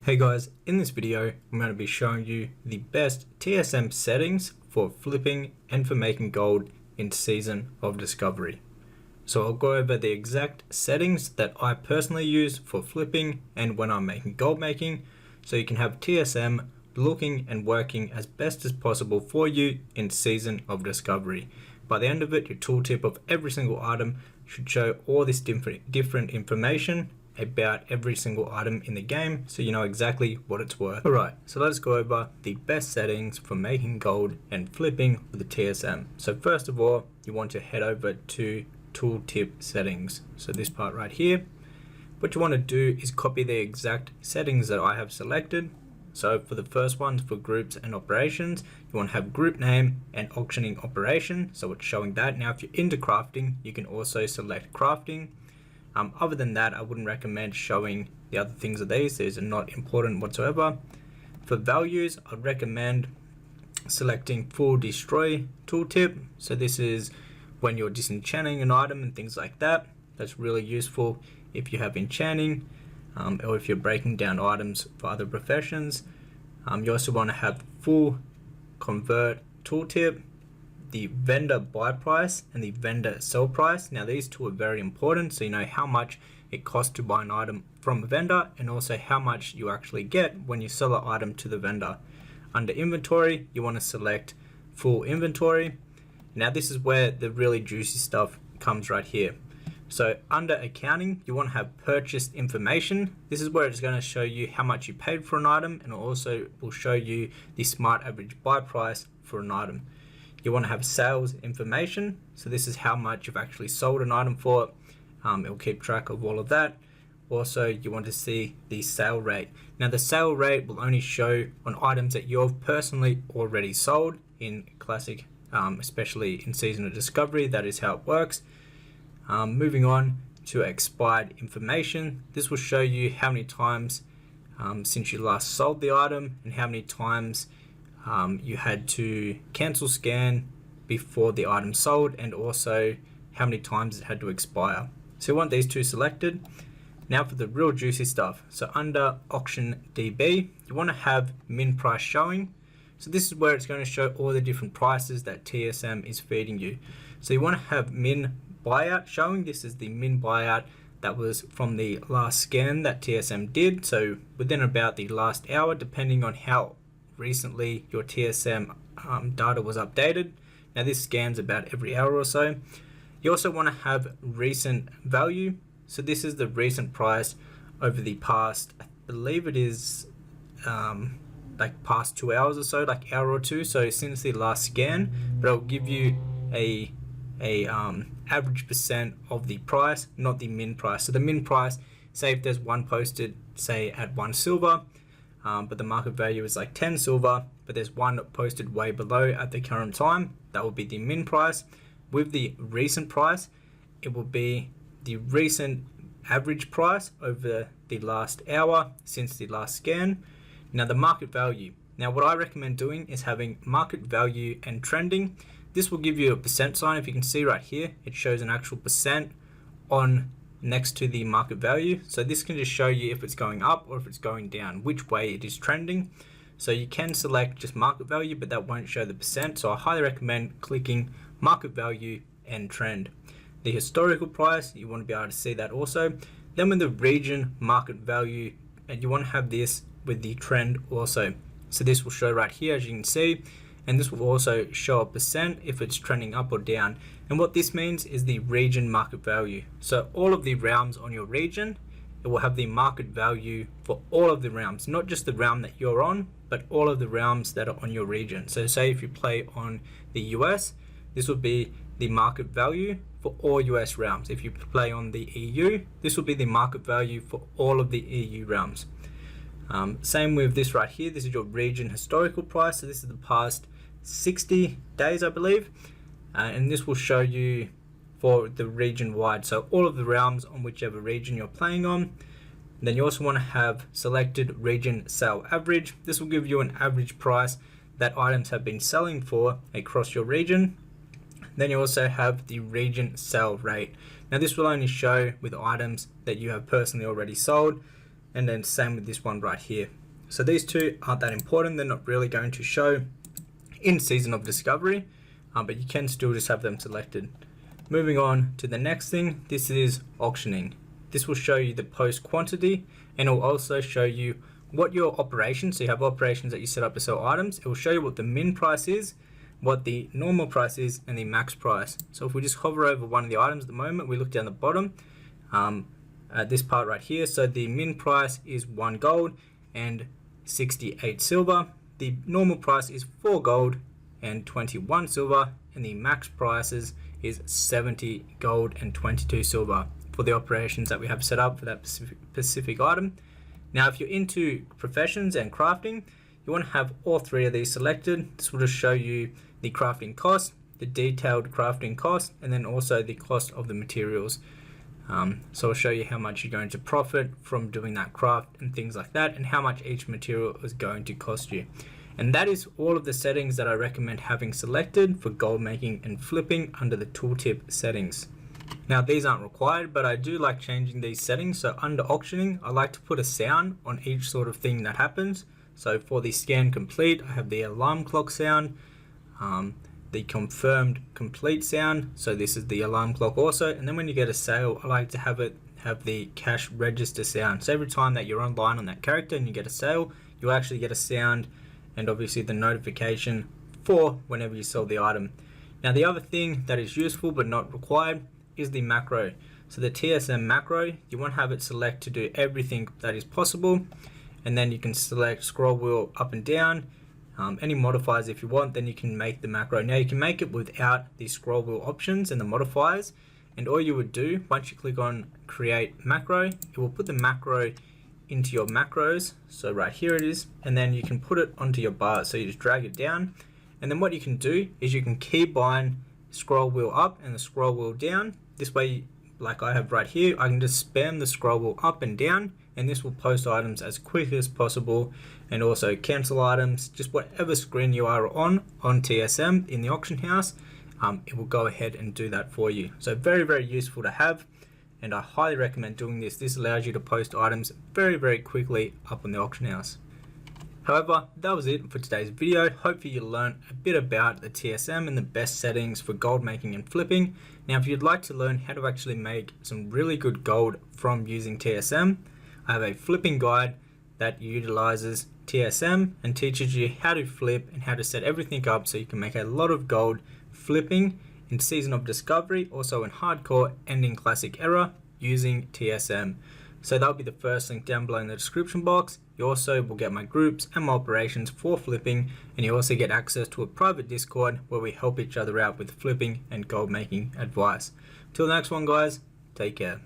Hey guys, in this video I'm going to be showing you the best TSM settings for flipping and for making gold in Season of Discovery. So I'll go over the exact settings that I personally use for flipping and when I'm making gold making, so you can have TSM looking and working as best as possible for you in Season of Discovery. By the end of it, your tooltip of every single item should show all this different information about every single item in the game, so you know exactly what it's worth. Alright, so let's go over the best settings for making gold and flipping with the TSM. So first of all, you want to head over to tooltip settings. So this part right here. What you want to do is copy the exact settings that I have selected. So for the first one, for groups and operations, you want to have group name and auctioning operation. So it's showing that. Now if you're into crafting, you can also select crafting. Other than that, I wouldn't recommend showing the other things of these. These are not important whatsoever. For values, I'd recommend selecting full destroy tooltip. So this is when you're disenchanting an item and things like that. That's really useful if you have enchanting or if you're breaking down items for other professions. You also want to have full convert tooltip, the vendor buy price and the vendor sell price. Now these two are very important, so you know how much it costs to buy an item from a vendor and also how much you actually get when you sell an item to the vendor. Under inventory, you want to select full inventory. Now this is where the really juicy stuff comes right here. So under accounting, you want to have purchased information. This is where it's going to show you how much you paid for an item, and it also will show you the smart average buy price for an item. You want to have sales information. So this is how much you've actually sold an item for. It will keep track of all of that. Also, you want to see the sale rate. Now the sale rate will only show on items that you've personally already sold in Classic, especially in Season of Discovery. That is how it works. Moving on to expired information. This will show you how many times since you last sold the item and how many times you had to cancel scan before the item sold, and also how many times it had to expire. So you want these two selected. Now for the real juicy stuff. So under auction DB, you want to have min price showing. So this is where it's going to show all the different prices that TSM is feeding you. So you want to have min buyout showing. This is the min buyout that was from the last scan that TSM did. So within about the last hour, depending on how recently your TSM data was updated. Now this scans about every hour or so. You also want to have recent value. So this is the recent price over the past, I believe it is like past 2 hours or so, like hour or two. So since the last scan, but it'll give you a average percent of the price, not the min price. So the min price, say if there's one posted, say at 1 silver, but the market value is like 10 silver, but there's one posted way below at the current time, that will be the min price. With the recent price, it will be the recent average price over the last hour since the last scan. Now the market value. Now what I recommend doing is having market value and trending. This will give you a percent sign. If you can see right here, it shows an actual percent on next to the market value. So this can just show you if it's going up or if it's going down, which way it is trending. So you can select just market value, but that won't show the percent. So I highly recommend clicking market value and trend. The historical price, you want to be able to see that also. Then with the region market value, and you want to have this with the trend also. So this will show right here, as you can see, and this will also show a percent if it's trending up or down. And what this means is the region market value. So all of the realms on your region, it will have the market value for all of the realms, not just the realm that you're on, but all of the realms that are on your region. So say if you play on the US, this will be the market value for all US realms. If you play on the EU, this will be the market value for all of the EU realms. Same with this right here. This is your region historical price. So this is the past 60 days, I believe. And this will show you for the region wide. So all of the realms on whichever region you're playing on. And then you also want to have selected region sale average. This will give you an average price that items have been selling for across your region. Then you also have the region sale rate. Now this will only show with items that you have personally already sold. and then same with this one right here. So these two aren't that important. They're not really going to show in Season of Discovery, but you can still just have them selected. Moving on to the next thing, this is auctioning. This will show you the post quantity, and it will also show you what your operations, so you have operations that you set up to sell items. It will show you what the min price is, what the normal price is, and the max price. So if we just hover over one of the items at the moment, we look down the bottom, at this part right here, so the min price is 1 gold and 68 silver. The normal price is 4 gold and 21 silver, and the max prices is 70 gold and 22 silver for the operations that we have set up for that specific item. Now, if you're into professions and crafting, you want to have all three of these selected. This will just show you the crafting cost, the detailed crafting cost, and then also the cost of the materials. So I'll show you how much you're going to profit from doing that craft and things like that, and how much each material is going to cost you. And that is all of the settings that I recommend having selected for gold making and flipping under the tooltip settings. Now, these aren't required, but I do like changing these settings. So under auctioning, I like to put a sound on each sort of thing that happens. So for the scan complete, I have the alarm clock sound, the confirmed complete sound. So this is the alarm clock also. And then when you get a sale, I like to have the cash register sound. So every time that you're online on that character and you get a sale, you actually get a sound and obviously the notification for whenever you sell the item. Now, the other thing that is useful but not required is the macro. So the TSM macro, you want to have it select to do everything that is possible, and then you can select scroll wheel up and down, any modifiers if you want. Then you can make the macro. Now, you can make it without the scroll wheel options and the modifiers, and all you would do once you click on create macro, it will put the macro into your macros. So right here it is, and then you can put it onto your bar. So you just drag it down, and then what you can do is you can keybind scroll wheel up and the scroll wheel down. This way, like I have right here, I can just spam the scroll wheel up and down, and this will post items as quick as possible, and also cancel items. Just whatever screen you are on TSM in the auction house, it will go ahead and do that for you. So very, very useful to have, and I highly recommend doing this. This allows you to post items very, very quickly up on the auction house. However, that was it for today's video. Hopefully you learned a bit about the TSM and the best settings for gold making and flipping. Now, if you'd like to learn how to actually make some really good gold from using TSM, I have a flipping guide that utilizes TSM and teaches you how to flip and how to set everything up so you can make a lot of gold flipping in Season of Discovery, also in Hardcore and in Classic Era using TSM. So that'll be the first link down below in the description box. You also will get my groups and my operations for flipping, and you also get access to a private Discord where we help each other out with flipping and gold making advice. Till the next one, guys, take care.